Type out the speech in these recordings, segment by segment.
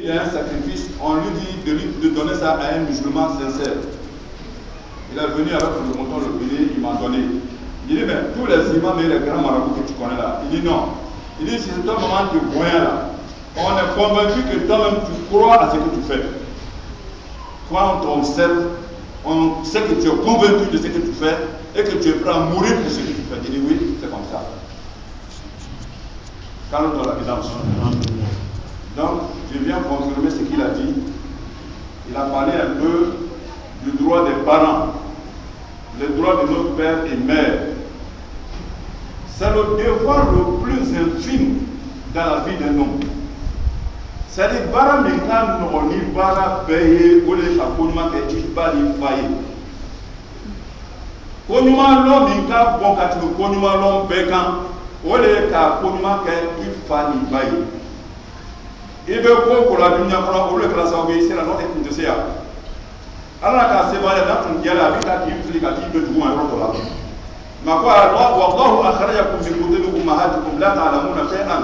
y a un sacrifice, on lui dit de donner ça à un musulman sincère. Il est venu avec le montant, le billet, il m'a donné. Il dit, mais tous les imams et les grands marabouts que tu connais là, il dit non. Il dit, si c'est toi moment de moyen là, on est convaincu que toi-même tu crois à ce que tu fais. Quand on t'observe, on sait que tu es convaincu de ce que tu fais et que tu es prêt à mourir pour ce que tu fais. Il dit oui, c'est comme ça. Calme dans la guidance. Donc, je viens confirmer ce qu'il a dit. Il a parlé un peu du droit des parents, le droit de nos pères et mères. C'est le devoir le plus infime dans la vie d'un homme. C'est-à-dire, bara minka nogoni bara beye ole ka konuma ke tiba ni faye. Konuma lo minka bon ka tu konuma lo bekan ole ka konuma ke tifa ni baye. Ibe ko la dunya ko ole kala sa obe sera no et de seya. Ala ka se bale na tun gela bi ta ki fili ka ti do du ma ro la. Ma ko Allah wallahu akhrajakum min butunikum ummahatikum la ta'lamuna shay'an.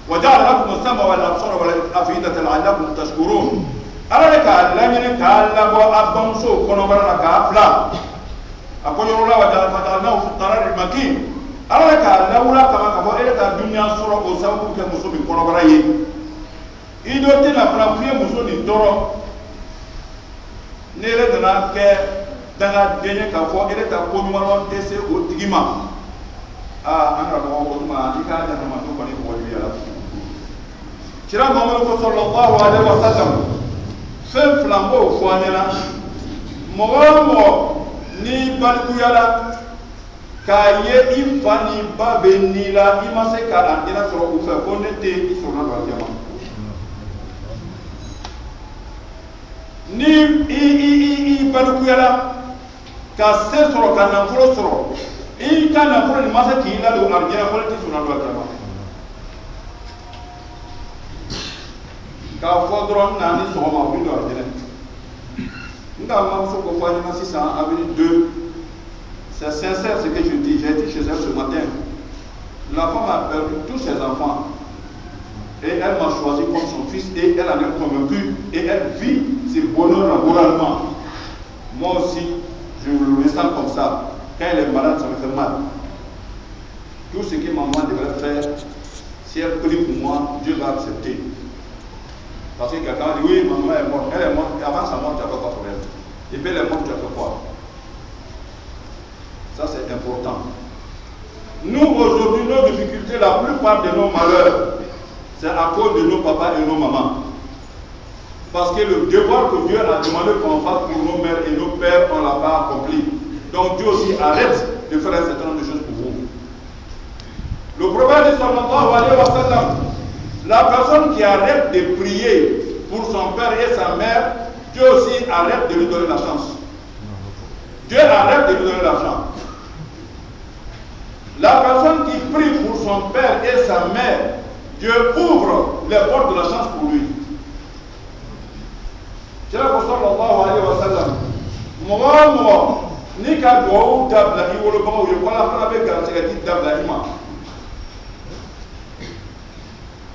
وجعل لكم السمع والابصار والافئده لعلكم تشكرون. على لك لمن تعلم ابن سو كونو برا كافلا اكو يرولا وجعلناه في القرار المكين. على لك لولا كما كفو الى الدنيا سورة وسوق كمسو بكونو برا ي ايدو تنا فرانفيه مسو ني دورو نيره دنا كه دنا دني كفو الى تا كونو مالون تسي او تيما انا بقول ما ديكا دنا ما تو كوني بو يلا Kira Muhammad sallallahu alaihi wa sallam fɛn fila n b'o fɔ an ɲɛna mɔgɔ o mɔgɔ n'i balikuyala k'a ye i fa ni ba bɛ n'i la i ma se ka antena sɔrɔ u fɛ ko ne tɛ i sɔrɔ la jama ni i balikuyala ka se sɔrɔ ka nafolo sɔrɔ i ka nafolo nin ma se k'i ladon arijɛnɛ fɔlɔ tɛ sɔrɔ la jama. K'a fɔ dɔrɔn na ni sɔgɔma u bɛ don arijɛnɛ n ka mamuso ko fɔ an ɲɛna sisan avenue 2 c'est sincère ce que je dis, j'ai été chez elle ce matin. La femme a perdu tous ses enfants et elle m'a choisi comme son fils et elle en est convaincue et elle vit ses bonheurs laboralement. Moi aussi je le ressens comme ça. Quand elle est malade ça me fait mal. Tout ce que maman devrait faire, si elle prie pour moi, Dieu va accepter. Parce que quelqu'un dit oui, maman est morte, elle est morte, avant sa mort, tu n'as pas de problème. Et puis elle est morte, tu as fait quoi? Ça c'est important. Nous aujourd'hui, nos difficultés, la plupart de nos malheurs, c'est à cause de nos papas et nos mamans. Parce que le devoir que Dieu a demandé qu'on fasse pour nos mères et nos pères, on ne l'a pas accompli. Donc Dieu aussi arrête de faire un certain nombre de choses pour vous. Le prophète sallallahu alayhi wa sallam, la personne qui arrête de prier pour son père et sa mère, Dieu aussi arrête de lui donner la chance. Dieu arrête de lui donner la chance. La personne qui prie pour son père et sa mère, Dieu ouvre les portes de la chance pour lui. C'est là que sallallahu alayhi wa sallam, moi, ni ka duwawu dabila i wolobagaw ye wala fana bɛ garisɛgɛ di dabila i ma.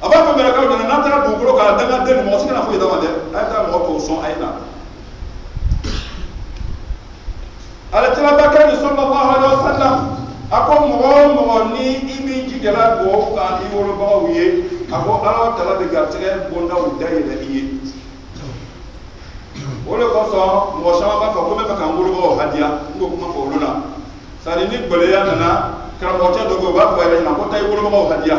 A b'a fɔ mɛlɛkɛw ɲɛna n'an taara dugukolo kan dangaden nin mɔgɔ si kana foyi d'a ma dɛ, a ye taa mɔgɔ tɔw sɔn a ye na. Ale tilabakɛ ni sallallahu alayhi wa sallam a ko mɔgɔ o mɔgɔ ni i min jijala duwawu kan i wolobagaw ye, a ko Ala Taala bɛ garisɛgɛ bondaw dayɛlɛ i ye. O de kosɔn mɔgɔ caman b'a fɔ ko n bɛ fɛ ka n wolobagaw hadiya n k'o kuma fɔ olu la. C'est-à-dire ni gbɛlɛya nana karamɔgɔcɛ dɔ bɛ yen u b'a fɔ yɛrɛ ɲɛna ko taa i wolobagaw hadiya.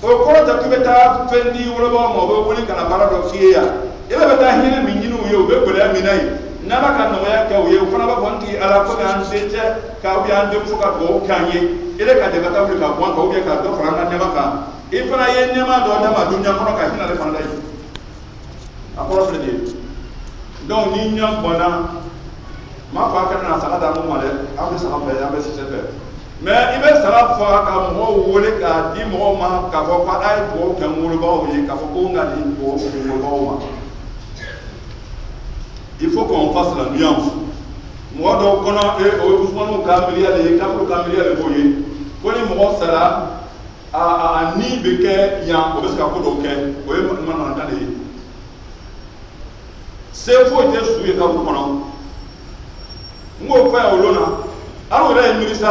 O kɔrɔ tɛ k'i bɛ taa fɛn di wolobagaw ma o bɛ wuli ka na baara dɔ f'i ye yan. I bɛ taa hinɛ min ɲini u ye u bɛ gbɛlɛya min na yen. N'Ala ka nɔgɔya kɛ u ye u fana b'a fɔ n tigi Ala ko an den cɛ ka an denmuso ka dugawu k'an ye. I bɛ ka dɛmɛ ta wuli ka bɔ an kan ou bien ka dɔ fara an ka nɛma kan. I fana ye nɛma dɔ d'a ma dunuya kɔnɔ ka hinɛ ale fana la yen. A kɔrɔ filɛ nin ye. Donc ni ɲɔ bɔnna m'a fɔ a ka na saga d'a ma dɛ an bɛ saga fɛ an bɛ sisɛ fɛ mais i bɛ saga faga ka mɔgɔw wele k'a di mɔgɔw ma k'a fɔ ko a ye dugawu kɛ n wolobagaw ye k'a fɔ ko n ka nin dugawu kɛ n wolobagaw ma. Il faut qu'on fasse la nuance. Mɔgɔ dɔw kɔnɔ o ye Usmanu ka miliya de ye Kafiru ka miliya de b'o ye ko ni mɔgɔ sara a ni bɛ kɛ yan o bɛ se ka ko dɔw kɛ o ye manamanakan de ye. c'est faux était souillé comme on ngo fa olona alo la ministre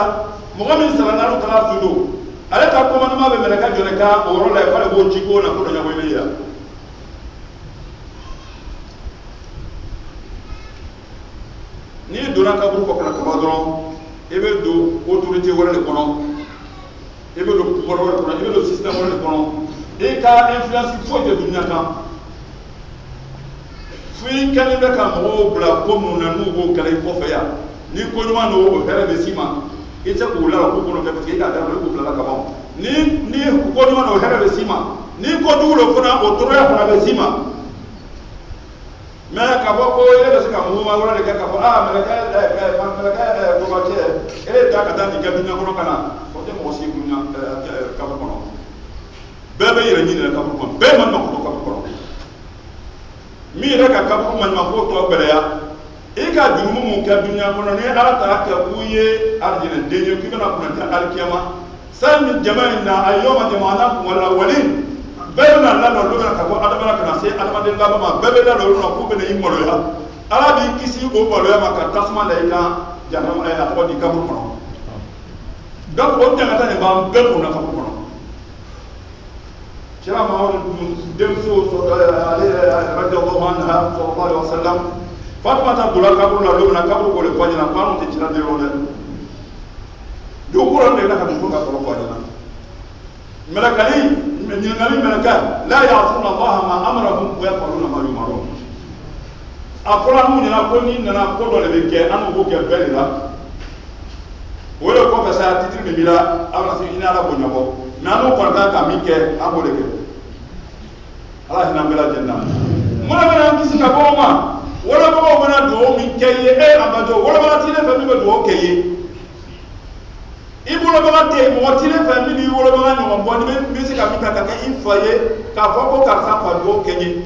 mo ga ministre na alo kala sudo ale ka commandement be mena ka jone ka oro la fa le bo jiko na ko nya ko ile ya ni dona ka buru ko kala ka dron e be do autorité wala le kono e be do pouvoir wala kono e be do système wala le kono e ka influence fo de dunya kan fui kani be ka mo bla ko mu na nu go kala ko fa ya ni ko nyuma no go fere be sima e ta ko la ko ko no ke ka da ko bla ka ba ni ko nyuma no fere be sima ni ko du lo ko na o toro ya ko be sima me ka ba ko e be ka mo ma wala le ka ba me ka ko ba che e da ka da ni ga dunya ko no kana ko te mo si dunya ka ba ko no be be yere ni ka ba ko be man ma ko ka ba ko mi yɛrɛ ka kaburu maɲumanko tɔ gbɛlɛya i ka jurumu mun kɛ dunuya kɔnɔ ni ala ta kɛ k'u ye alijinɛ den ye k'i bɛna kunnadiya alikiyama sani jama in na a yɔma jamana wala wali bɛɛ bɛna ladon olu bɛna ka bɔ adamala ka na se adamaden laban ma bɛɛ bɛ ladon olu ma k'u bɛna i maloya ala b'i kisi o maloya ma ka tasuma la i kan janama a tɔgɔ di kaburu kɔnɔ donc o jangata nin b'an bɛɛ kunna kaburu kɔnɔ kira Muhammad demso ale radiyallahu anha sallallahu alaihi wasallam Fatima ta dula kaburu la lomna kaburu ko le kwanya na panu te kira de rone do ko ron de na ka ko ka ko kwanya na malakali min ngali malaka la ya'tuna Allah ma amarahum wa yaquluna ma yumarun akora mu na ko ni na ko do le be ke anu ko ke bele la wala ko fa sa titri me bila amna si ina la ko nyabo nanu kɔrɔta ka min kɛ an b'o de kɛ ala hinɛ bɛɛ lajɛlen na mana bɛna kisi ka bɔ o ma wɔlɔbagaw bɛna dugawu min kɛ i ye e abajɔ wɔlɔbaga t'i ne fɛ min bɛ dugawu kɛ i ye i wɔlɔbaga tɛ yen mɔgɔ t'i ne fɛ min b'i wɔlɔbaga ɲɔgɔn bɔ ni bɛ se ka min ta ka kɛ i fa ye k'a fɔ ko karisa fa dugawu kɛ n ye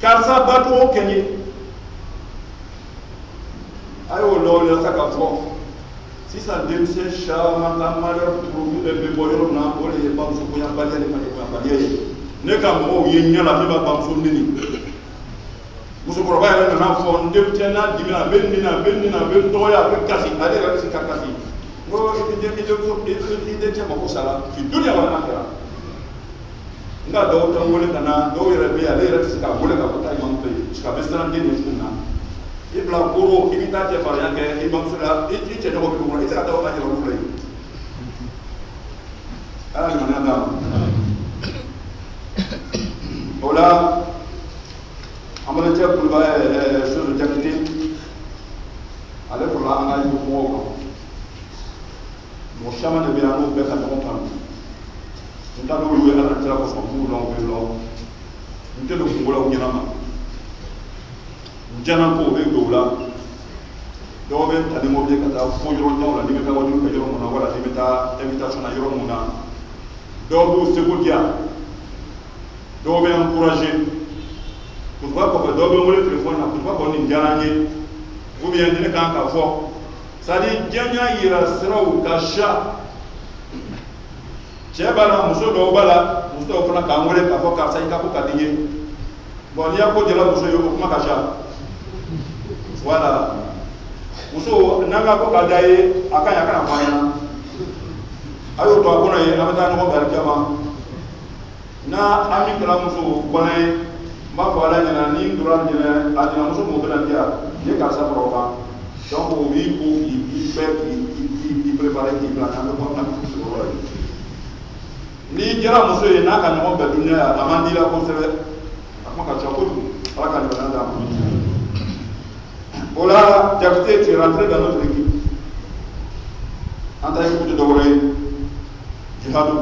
karisa ba dugawu kɛ n ye a y'o lɔɔre sa ka fɔ sisan denmisɛn caman ka malheur bɛ bɔ yɔrɔ min na o de ye bamuso bonyabaliya ni bonyabaliya ye ne ka mɔgɔw ye ɲɛ la min b'a bamuso neni musokɔrɔba yɛrɛ nana fɔ n denmisɛn n'a dimina a bɛ n neni a bɛ n neni a bɛ n dɔgɔya a bɛ kasi ale yɛrɛ bɛ se ka kasi n ko i dencɛ mako sara fi duniya wala akhira n ka dɔw tɛ n wele ka na dɔw yɛrɛ bɛ yen ale yɛrɛ tɛ se ka wele ka fɔ taa imam fɛ yen parce que a bɛ siran den de kun na i bila koro i bɛ taa cɛ farinya kɛ i bamuso la i cɛ ɲɔgɔn bɛ dugu kɔnɔ i tɛ se ka taa o ka yɛlɛ olu la yen ala limaniya d'a ma o la amalecɛ kuluba soso jakite ale fɔra an ka ɲɛmɔgɔw kan mɔgɔ caman de bɛ yan n'o bɛɛ ka ɲɔgɔn kan n t'a dɔn olu ye ala kira kosɔn furu lɔn bɛ lɔ n tɛ don kungolaw ɲɛnama jana ko bɛ dɔw la dɔw bɛ tali mobili ka taa fo yɔrɔ ɲɛw la n'i bɛ taa wajulu kɛ yɔrɔ mun na wala n'i bɛ taa invitation na yɔrɔ mun na dɔw b'u seko diya dɔw bɛ encourager kutuba kɔfɛ dɔw bɛ wele telefɔni na kutuba kɔni nin diyara n ye ou bien ni ne kan ka fɔ c'est à dire diɲɛ yira siraw ka ca cɛ b'a la muso dɔw b'a la muso dɔw fana k'an wele k'a fɔ karisa i ka ko ka di n ye bon n'i y'a ko jɛla muso ye o kuma ka ca voilà muso n'an ka ko ka d'a ye a ka ɲi a kana fɔ an ɲɛna a y'o to a kɔnɔ ye an bɛ taa ɲɔgɔn fɛ kɛma n'a an min kɛra muso kɔnɔ ye n b'a fɔ ala ɲɛna ni n donna a ɲɛna muso m'o bɛna diya n ye karisa fara o kan donc o b'i ko k'i bɛɛ k'i préparer k'i bila an bɛ bɔ an bɛ furu yɔrɔ ye n'i kɛra muso ye n'a ka ɲɔgɔn bɛɛ dunya a man di la kosɛbɛ a kuma ka ca kojugu ala ka limaniya d'a ma o la Jakite tu es rentré dans notre équipe an ta équipe de dɔ wɛrɛ ye jihadu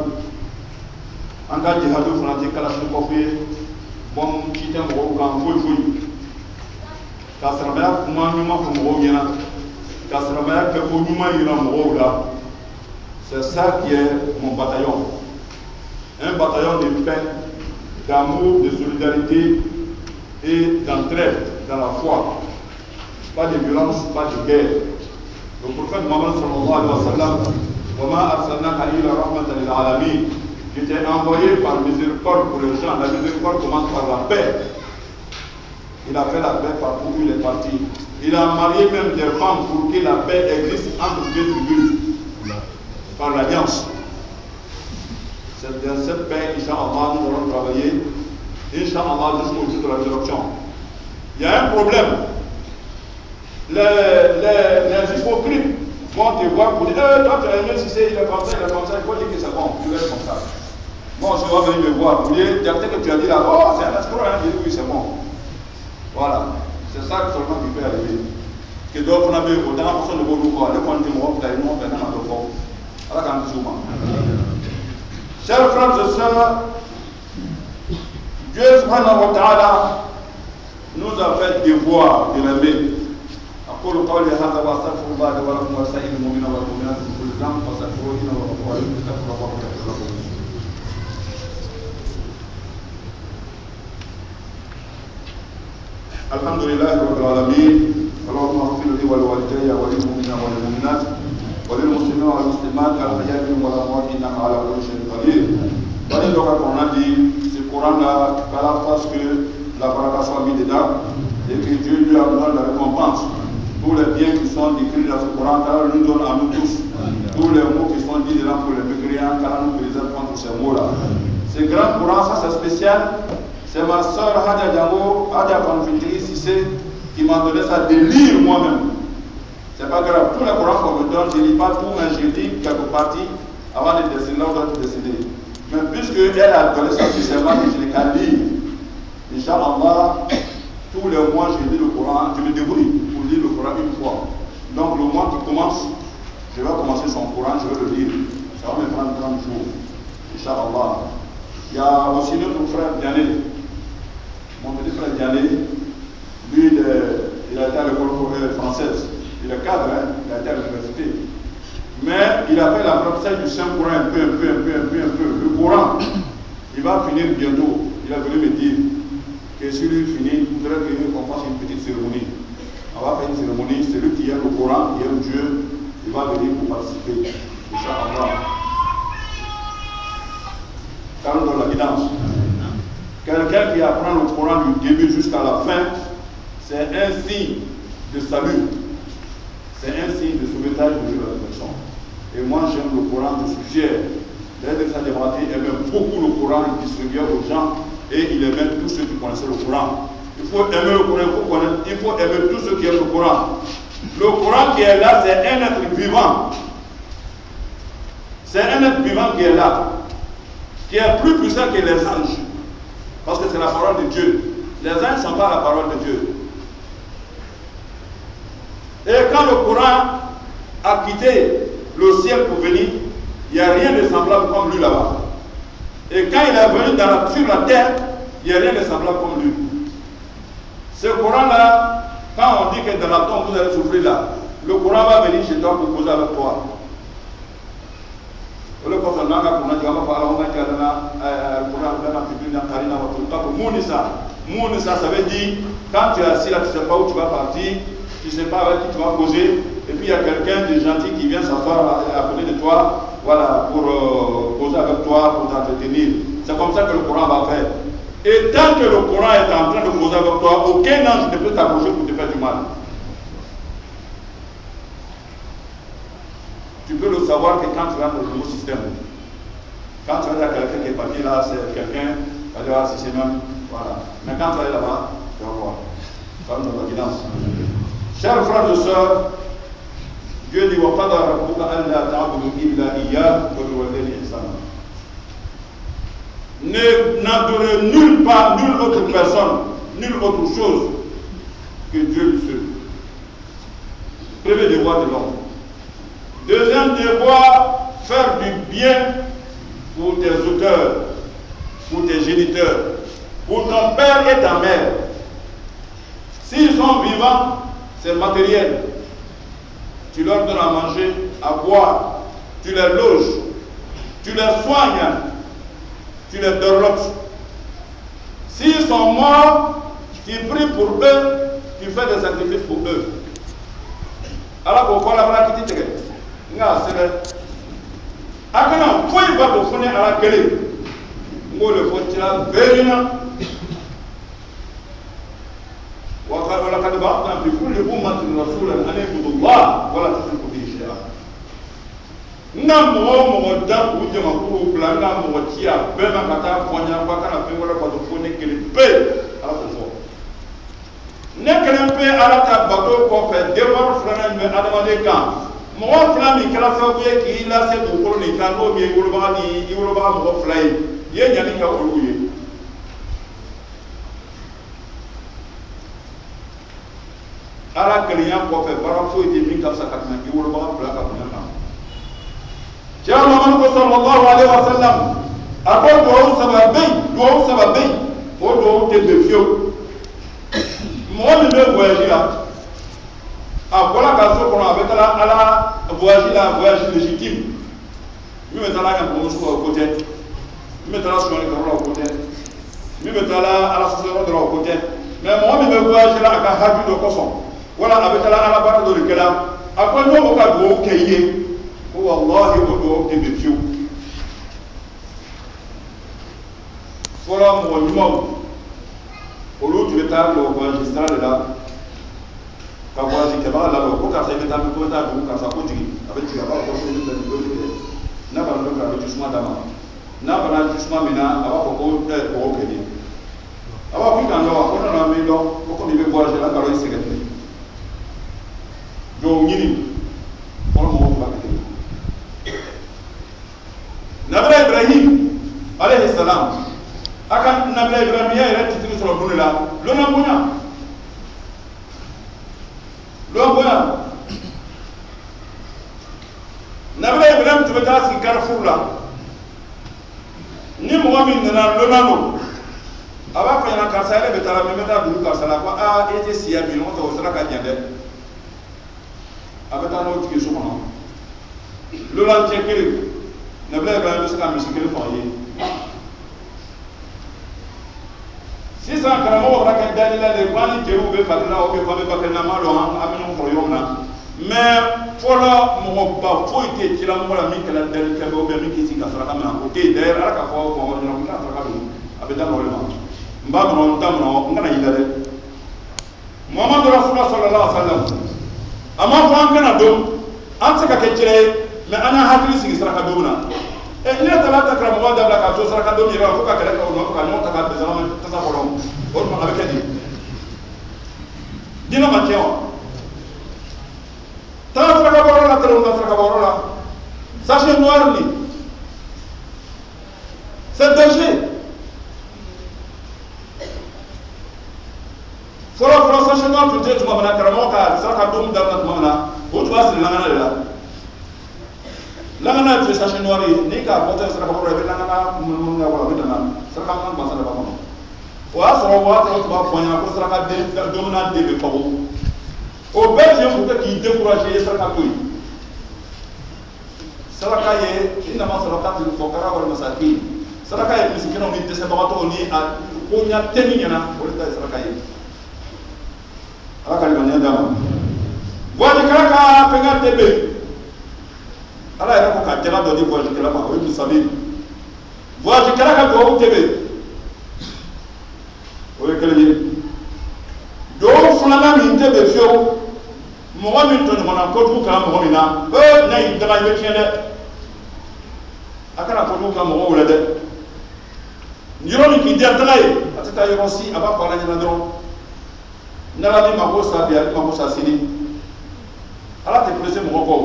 an ka jihadu fana tɛ kalashnikov ye bɔn ci tɛ mɔgɔw kan foyi foyi ka silamɛya kuma ɲuman fɔ mɔgɔw ɲɛna ka silamɛya kɛ ko ɲuman yira mɔgɔw la c'est ça qui est mon bataillon un bataillon de paix d'amour de solidarité et d'entraide dans la foi. Pas de violence, pas de guerre. Le prophète Mohammed sallallahu alayhi wa sallam, وَمَا أَرْسَلْنَاكَ إِلَّا رَحْمَةً لِلْعَالَمِينَ, qui était envoyé par miséricorde pour les gens. La miséricorde commence par la paix. Il a fait la paix partout où il est parti. Il a marié même des femmes pour que la paix existe entre deux tribus par l'alliance. C'est dans cette paix, Inch'Allah, nous allons travailler, Inch'Allah, jusqu'au jour de la résurrection. Il y a un problème. Les hypocrites vont te voir pour dire toi tu as aimé si c'est il est comme ça, il faut dire que c'est bon, tu restes comme ça. Moi je vais venir me voir, pour dire peut-être que tu as dit là, oh c'est un escroc, hein, je dis oui c'est bon. Voilà, c'est ça seulement qui peut arriver. Que d'autres on a vu, dans la façon de vous voir, le point de moi, vous avez nous, on fait un autre fond. Alors quand nous sommes. Chers frères et sœurs, Dieu subhanahu wa ta'ala nous a fait devoir de l'aimer. أقول قولي هذا وأستغفر الله لي ولكم ولسائر المؤمنين والمؤمنات من كل ذنب فاستغفروه إنه هو الغفور الرحيم استغفر الله لكم. الحمد لله رب العالمين اللهم اغفر لي ولوالدي وللمؤمنين والمؤمنات وللمسلمين والمسلمات الأحياء منهم والأموات إنك على كل شيء قدير. Voyez donc qu'on a dit ce Coran-là, parce que la baraka soit mise dedans et que Dieu lui a donné la récompense. Tous les biens qui sont décrits dans ce Coran, car nous donne à nous tous. Tous les mots qui sont dits dedans pour les mécréants, car nous préserve contre ces mots-là. Ce grand Coran, ça c'est spécial. C'est ma soeur Hadja Django, Hadja Fanfitri Sissé, qui m'a donné ça de lire moi-même. C'est pas grave, tous les Corans qu'on me donne, je ne lis pas tout, mais je lis quelques parties avant de décider, là où je dois décider. Mais puisqu'elle a donné ça spécialement, je n'ai qu'à lire. Inch'Allah, tous les mois, je lis le Coran, je me débrouille pour lire le Coran une fois. Donc le mois qui commence, je vais commencer son Coran, je vais le lire. Ça va me prendre 30 jours. Inch'Allah. Il y a aussi notre frère Diané. Mon petit frère Diané, lui, il a été à l'école française. Il est cadre, hein? Il a été à l'université. Mais il a fait l'apprentissage du Saint-Coran un peu. Le Coran, il va finir bientôt. Il a voulu me dire que si lui finit, il faudrait qu'on fasse une petite cérémonie. On va faire une cérémonie. Celui qui aime le Coran, qui aime Dieu, il va venir pour participer. Inch'Allah. Car nous dans la guidance. Quelqu'un qui apprend le Coran du début jusqu'à la fin, c'est un signe de salut. C'est un signe de sauvetage de la personne. Et moi j'aime le Coran, je suis fier. L'aide de Démati aimait beaucoup le Coran, il distribuait aux gens et il aimait tous ceux qui connaissaient le Coran. Il faut aimer le Coran, il faut aimer tous ceux qui aiment le Coran. Le Coran qui est là, c'est un être vivant. C'est un être vivant qui est là, qui est plus puissant que les anges. Parce que c'est la parole de Dieu. Les anges ne sont pas la parole de Dieu. Et quand le Coran a quitté le ciel pour venir, il n'y a rien de semblable comme lui là-bas. Et quand il est venu sur la terre, il n'y a rien de semblable comme lui. Ce Coran-là, quand on dit que dans la tombe vous allez souffrir là, le Coran va venir chez toi pour causer avec toi. Mounissa, ça veut dire, quand tu es assis là, tu ne sais pas où tu vas partir, tu ne sais pas avec qui tu vas causer, et puis il y a quelqu'un de gentil qui vient s'asseoir à côté de toi, voilà, pour causer avec toi, pour t'entretenir. C'est comme ça que le Coran va faire. Et tant que le Coran est en train de causer avec toi, aucun ange ne peut t'approcher pour te faire du mal. Tu peux le savoir que quand tu rentres dans le nouveau système, quand tu vas à quelqu'un qui est parti là, c'est quelqu'un, tu vas dire, ah, si c'est même, voilà. Mais quand tu vas là-bas, tu vas voir. Ça nous donne la guidance. Chers frères et sœurs, Dieu dit, n'adorez nulle part, nulle autre personne, nulle autre chose que Dieu lui seul. Premier devoir de l'homme. Deuxième devoir, faire du bien pour tes auteurs, pour tes géniteurs, pour ton père et ta mère. S'ils sont vivants, c'est matériel. Tu leur donnes à manger, à boire, tu les loges, tu les soignes, tu les dorlotes. S'ils sont morts, tu pries pour eux, tu fais des sacrifices pour eux. Alors pourquoi la vraie qui dit nga sebe akana foyi ba ko fone ala kele ngo le fotira berina ولقد بعثنا في كل أمة رسولا أن اعبدوا الله ولا تشركوا به شيئا. Namo da uje makuru blanga mo tia bema kata ponya bakana pe wala ko fo ne kele pe ala ko ne kele pe ala ta bato ko pe de war flana me adama de kan mo fla mi kala fa buye ki la se do ko ni kan no mi wuro ba ni wuro ba mo fla ye nyani ka wuro ye ala kaliya ko pe bara fo de mi ka sa ka na ki wuro ba fla ka na Jaa Muhammad sallallahu alaihi wasallam akon do sababai o do te be fio mo mi be voyage la akola ka so kono abetala ala voyage légitime mi metala ka ko so ko côté mi metala so ni ko côté mi metala ala so do côté mais mo mi be voyage la ka haju do ko so wala abetala ala bara do kala akon do ka do keye والله ودو تبفيو فلا مولمو ولو تبتا لو باجستان لا كواجي كما لا لو كوكا سيبتا بكوتا بكوكا ساكوجي ابتي ابا كوكو دي نبا لوكا بجسما دما نبا جسما منا ابا كوكو كوكو كدي ابا كوكا ndo akona na mendo koko mi be boaje la karo isekete do ngini for mo ba kete Nabi Ibrahim alayhi salam akan Nabi Ibrahim ya ira titiri soro bunila lona bonya Nabi Ibrahim tubata si Carrefour ni mo min na lona no aba fa yana karsa ile betala me meta du karsa la ko a ete siya mi no to sala ka nyande abata no tiki so kono lona chekiri Nabila Ibrahim se ka misikele foye sisan karamo wala ka dalila le kwani jeru be fatna o be ko be bakana malo aminu ko yomna mais fola mo ba foite ci la mo la mi kala dal ka be mi kisi ka sara kama o te d'ailleurs ala ka fo ko no ka sara ka do abeda no le ma mba no tamno ngana yidale Muhammad Rasulullah sallallahu alaihi wasallam ama fo an kana do an se ka ke cire mais ana hakili sigi sara ka do na ni talata kra mo da ka to sara ka do mi ra ko ka kala ka no ka no ta ka de zaman ta sa borom o ma ka di dina ma keo ta sara ka borom la tero sara ka borom la sachet noir ni c'est danger foro sachet noir tu te tu ma na kra mo ka sara ka do mi da na ma na o tu asli na na la Langana tu sachet noir ni ka bote sara ka borom be langana mun na wala be na sara ka man ba sara ba mo wa so wa to ba fonya ko sara ka de do na de be pabo o be je mu ka ki décourager sara ka toy sara ka ye inna ma sadaqatul fuqara wal masakin sara ka ye miskino ni de se ba to ni a ko nya temi nyana o ta sara ka ye ala ka ni manya dama wani kaka penga tebe ala yɛrɛ ko ka jala dɔ di voyage kɛla ma o ye musabi voyage kɛla ka duwawu tebe o ye kelen ye duwawu filanan min tebe fiyewu mɔgɔ min tɔɲɔgɔnna kojugu kan mɔgɔ min na n'a y'i daga i bɛ tiɲɛ dɛ a kana kojugu kan mɔgɔw la dɛ yɔrɔ min k'i diya daga ye a tɛ taa yɔrɔ si a b'a fɔ ala ɲɛna dɔrɔn n'ala ni mako sa bi a ni mako sa sini ala tɛ presse mɔgɔ kɔ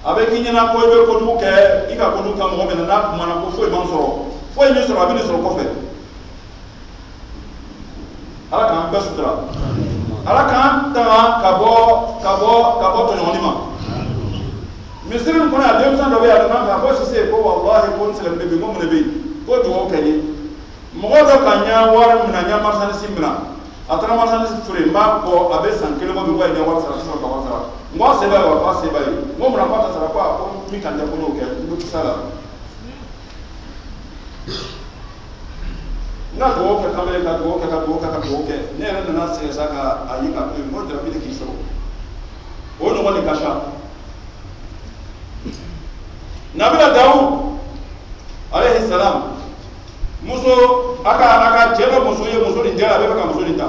avec qui n'a pas eu connu qu'il a connu comme on a fait un sort. Faut y mettre la vie sur le coffre. Alors quand on peut se faire, alors quand kabo ton onima. Mais si on connaît à 200 de verre, on va si c'est pour Allah et pour se le bébé comme le bébé. Pour tout au Kenya. Moi de Kenya, war munanya marsan simna. Atra marsan fure ma ko abe 100 kg bi wa nyawa sara sara ka wasara. Moi c'est là wa c'est là. Moi mon rapporte ça quoi pour mi kan ya ko no ke tout ça là. Na do ka kamere ka do ke. Ne ran na se saka ayi ka ko mo da bi ki so. O no woni kasha. Nabi Daud alayhi salam muso aka jelo muso ye muso ni jela be ka muso ni ta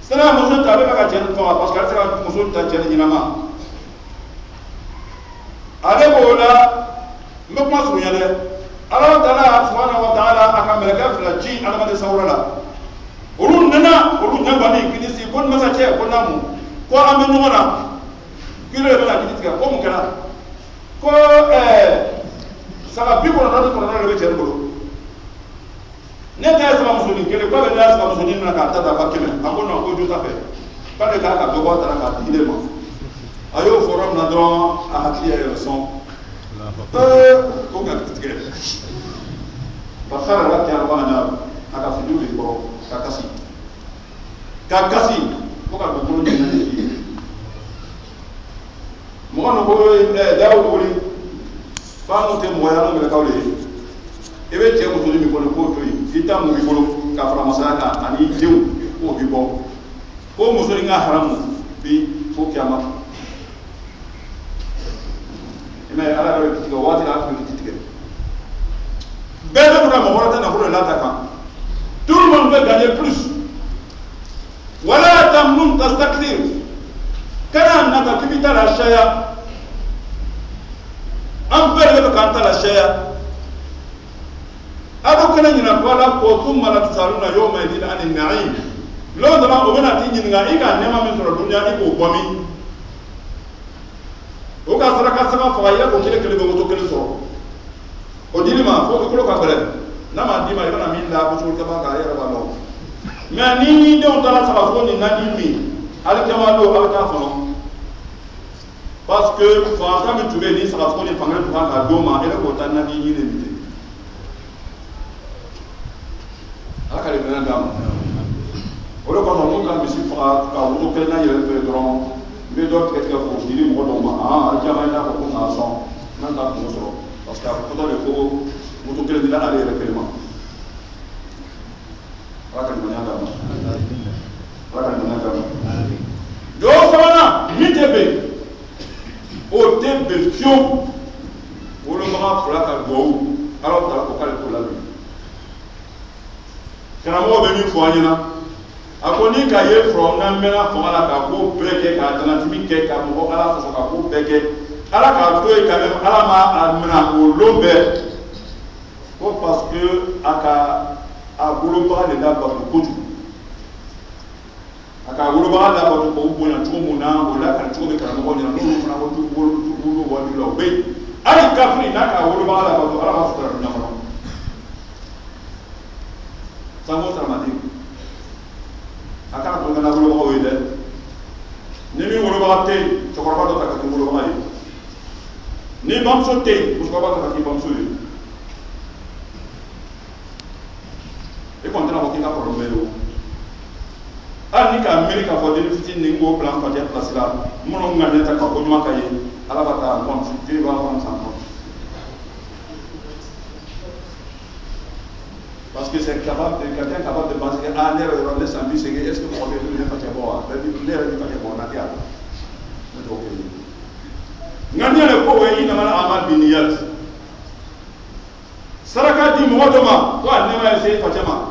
sera muso ta be ka jelo fa parce que sera muso ta jelo ni mama ale bola me kuma sunya de Allah Taala subhanahu wa ta'ala aka melaka fila ji alama de sawrala olu nana olu nyabani kidisi bon masa che ko namu ko ambe nyona kilo be la kidisi ko mun kana ko saka bi ko na ko be chen bolo ne ta sama musulin kele ko be na sama musulin na ka ta da ba kele ako no ko ju ta fe pa de ka do ko ta ka ide mo ayo forum na dron a hatiya yo son ko ga tigere ba khara la kya ba na aka fudu de ko ka kasi ko ka do ko ni na ni mo no ko dawo ko ni ba mo te mo ya no me ka wole ebe je mo tuli mi ko ko to yi ita mo bi bolo ka fara masaka ani dew ko bi bo ko mo so nga haramu bi ko kiyama ime ala ro ti ko wati la ko ti tige bele ko mo wala na ko la ta kan tout le monde veut gagner plus wala tamnun tastakthir kana naka kibita la shaya am bele ko kan ta la shaya ado kana nyina ko la ko thumma la tusaluna yawma idin anin na'im lo da ma obana ti nyinga ika nema min sura dunya iko bomi o ka saraka sama fa ya ko kele be moto kele so o dili ma fo ko ka bele na ma di ma ina min la ko ka ba ka ya ba no mais ni de on tala saba fo ni na di mi al kama do al ka fo parce que fa ka mi tube ni saba fo ni fa ngel fa ka do ma ele ko tan na di ni ni ala ka le mena dam o le ko mo ka mi si fa ka o to kele na yele pe dron be do ke ko dili mo do ma jama ina ko na so nan ta ko so parce que ko to le ko mo to kele dila ale re kelma ala ka mena dam ala ka mena dam do sama ni tebe o tebe fio o lo ma fura ka go ala ta ko kale ko la bi kana mo be ni fo anyina akoni ka ye from na mena fo ala ka ko breke ka tanatimi ke ka mo ala fo ka ko beke ala ka to e ka ala ma amna o lombe ko parce que aka agolo ba de da ba ko ju aka agolo ba da ba ko bo na to mo na o la ka to be ka mo ko na no na ko ju bo wa di lo be ali kafri na ka agolo ba da ba to ala ma so ta na mo sango samadi akana ko ngana wolo ko wede ni mi wolo ba te to ko ba do ta ko wolo ba yi ni bam so te ko ba ta ki bam so yi e ko ndana ko ki ka problème yo an ni ka america ko de fitin ni ngo plan ko de place la mo no ngane ta ko nyuma kay ala ba ta kon ci te ba kon san ko parce que c'est capable de quelqu'un capable de penser ah n'est pas le samedi c'est est-ce que on est pas bon ben l'air est pas bon na dia donc ngani le ko we ina mala amal biniyat saraka di mo doma to an ne ma ese fatema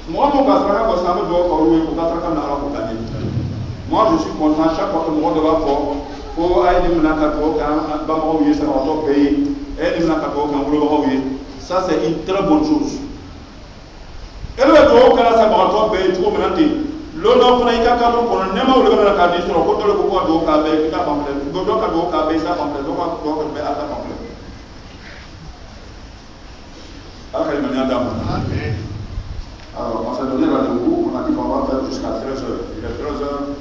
mo ka saraka ko sama do ko we ko ka saraka na ala ko tani moi je suis content chaque fois que mo do ba ko ay di mna ka ko ka ba mo wi sa to pays et di mna ka ko ka mo do ba wi ça c'est une très bonne chose. Elle va donc à sa barre de tout menanti. L'on fana ika ka mo kono nema wala na ka di so ko dole ko do ka be ka pample do ka do ka be sa pample do ka be ata pample ala ka mania dama amen. Alors on s'est donné rendez-vous, on a dit qu'on va faire jusqu'à 13h. Il est 13h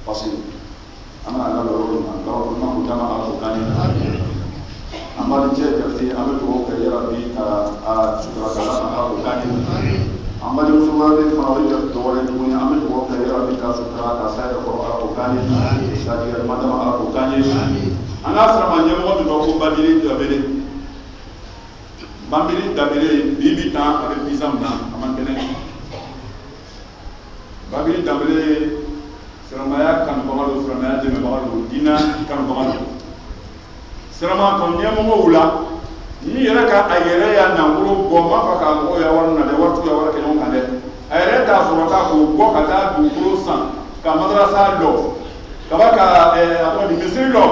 passé. Ama la loro na loro na ko jama ala ko kani ama di che kerti ame to ko yara bi a sura kala na ko kani amma di musuwa de fawri da to wala ni ame to ko yara bi ka sura ka sa ko ala ko kani sa di madama ala ko kani ana sara nyamo do ko badiri da bele bambili da bele bibi ta avec bizam na aman kenen babili da bele Seramaya kan bamalu seramaya de bamalu dina kan bamalu serama kon nyamo wula ni yɛrɛ ka a yɛrɛ ya nangolo bɔ m'a fɔ k'a mɔgɔw ya wari na dɛ wari ya wari kɛ ɲɔgɔn kan dɛ a yɛrɛ t'a sɔrɔ k'a k'o bɔ ka taa dugukolo san ka madarasa lɔ ka ba ka a tɔgɔ di misiri lɔ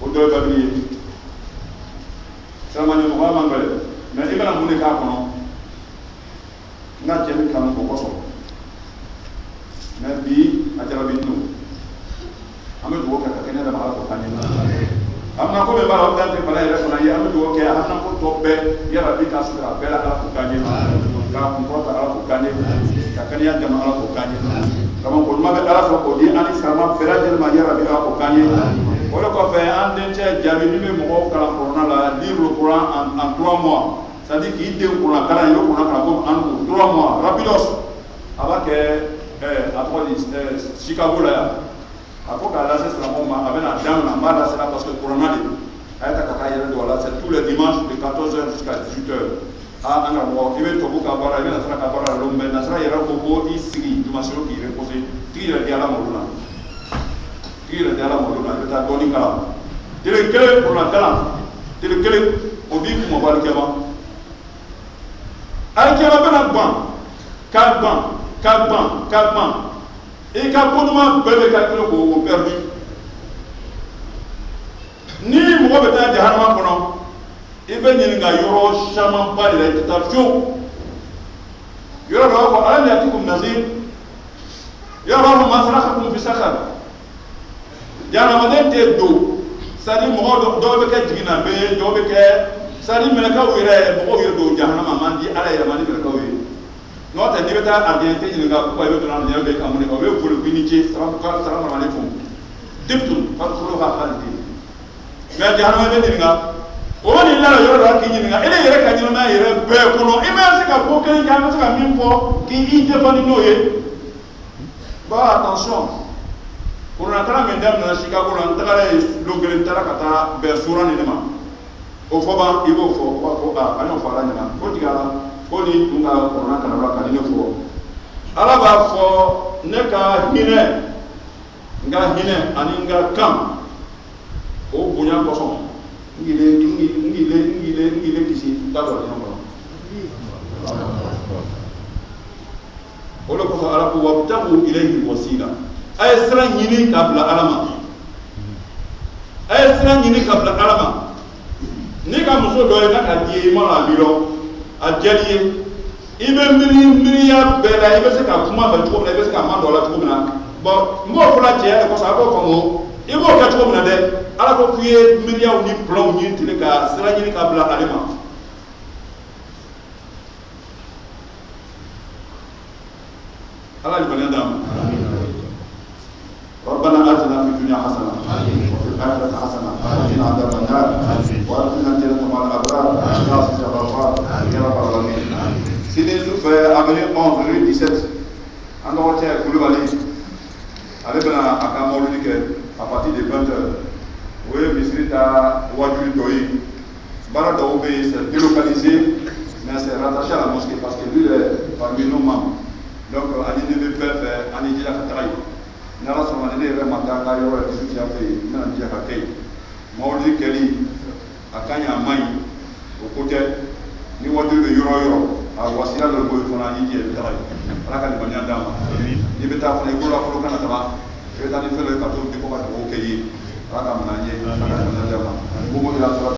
o dɔ ye babili ye sirama ɲɛmɔgɔya man gɛlɛn mɛ i bɛna mun de k'a kɔnɔ n ka cɛ min kanu o kɔsɔn mɛ bi a jarabi don an bɛ dugawu kɛ ka kɛnɛ dama ala ko kan ye amna ko be bala o dante bala yɛrɛ fana ye an bɛ dugawu kɛ a hana ko tɔ bɛɛ yala bi ka sɔrɔ a bɛɛ la ala ko kan ye ka kunkɔrɔta ala ko kan ye ka kɛnɛya jama ala ko kan ye kama ko ɲuman bɛ ala fɔ k'o di an ni sarama bɛɛ lajɛlen ma yala bi ala ko kan ye o de kɔfɛ an dencɛ jaabi min bɛ mɔgɔw kalan kɔrɔna la lire le Coran en 3 mois c'est à dire k'i den kuran kalan ye o kuran kalan ko en 3 mois rapidos a b'a kɛ a tɔgɔ di Chicago la yan a ko k'a lase silamɛw ma a bɛna daminɛ n b'a lase la parce que kuranna de a ye ta ka taa yɛrɛ don a la c'est tous les dimanches de 14h jusqu'à 18h an karamɔgɔ i bɛ tubabu ka baara i bɛ nasara ka baara la mais nasara yɛrɛ ko ko i sigi dimanche k'i reposer tigi yɛrɛ di ala ma olu la tigi yɛrɛ di ala ma olu la i bɛ taa dɔɔni kalan tile kelen kuranna kalan tile kelen o b'i kun bɔ alikɛma alikɛma bɛna ban k'a ban k'a ban k'a ban i ka ko ɲuman bɛɛ bɛ calculer k'o perdu ni mɔgɔ bɛ taa jahanama kɔnɔ i bɛ ɲininka yɔrɔ camanba de la i tɛ taa fiyewu yɔrɔ dɔ b'a fɔ alam yatikum nazir yɔrɔ b'a fɔ ma salakakum fi sakar jahanamaden tɛ don c'est-à-dire mɔgɔ dɔw bɛ kɛ jiginna bɛ dɔw bɛ kɛ c'est-à-dire mɛlɛkɛw yɛrɛ mɔgɔw yɛrɛ don jahanama man di ala yɛrɛ man di mɛlɛkɛw ye n'o tɛ n'i bɛ taa ardiyɛn tɛ ɲininka pourquoi i bɛ donna ardiyɛn bɛ ka mun de kɛ o bɛ foli k'i ni ce salamu aleykum dibtum fadkhuluha khalidin mais jahanama bɛ ɲininka o bɛ nin lara yɔrɔ dɔ k'i ɲininka e de yɛrɛ ka ɲɛnamaya yɛrɛ bɛɛ kɔnɔ i bɛ se ka ko kelen kɛ an bɛ se ka min fɔ k'i défendre n'o ye bon attention kuranakalan min daminɛna Chicago la n tagara yen don kelen n taara ka taa bɛn sura nin de ma o fɔ ban i b'o fɔ o b'a fɔ an y'o fɔ ala ɲɛna ko tigara ko ni tun ka kuranna kalanla ka di ne fɔ ala b'a fɔ ne ka hinɛ n ka hinɛ ani n ka kan o bonya kosɔn n k'i kisi t'a dɔn ɲɔgɔn kɔnɔ o de kosɔn ala ko wabtagu ilayhi wasila a ye sira ɲini k'a bila ala ma a ye sira ɲini k'a bila ala ma ni ka muso dɔ ye n'a ka di ye i ma la a b'i lɔ a diyali ye i bɛ miiriya bɛɛ la i bɛ se ka kuma fɛ cogo min na i bɛ se ka ma dɔ la cogo min na bon n b'o fɔla cɛya de kosɔn a b'o faamu i b'o kɛ cogo min na dɛ ala ko k'i ye miiriyaw ni planw ɲini tile ka sira ɲini k'a bila ale ma ala limaniya d'an ma ربنا آتنا في الدنيا حسنة وفي الآخرة حسنة وقنا عذاب النار وأدخلنا الجنة مع الأبرار يا عزيز يا غفار يا رب العالمين. Sini amené 11 rue 17 an ka waati Kulubali ale bɛna a ka mawulidi kɛ à partir de 20h o ye misiri ta wajuli dɔ ye baara dɔw bɛ yen c'est délocalisé mais c'est rattaché à la mosquée parce que lui est parmi nos membres donc ani ne bɛ fɛn fɛn ani jija ka taga yen ni ala sɔnna ne yɛrɛ ma taa n ka yɔrɔ yɛrɛ dusu fɛ yen n bɛna jija ka kɛ yen mawulidi kɛli a ka ɲi a man ɲi o ko tɛ ni wajuli bɛ yɔrɔ o yɔrɔ a wasiya dɔ b'o ye fana i jija i bɛ taga yen ala ka limaniya d'an ma n'i bɛ taa fana i bolo lakolo kana taga i bɛ taa ni fɛn dɔ ye ka t'o di ko ka dugawu kɛ i ye ala ka minɛ an ye ala ka limaniya d'an ma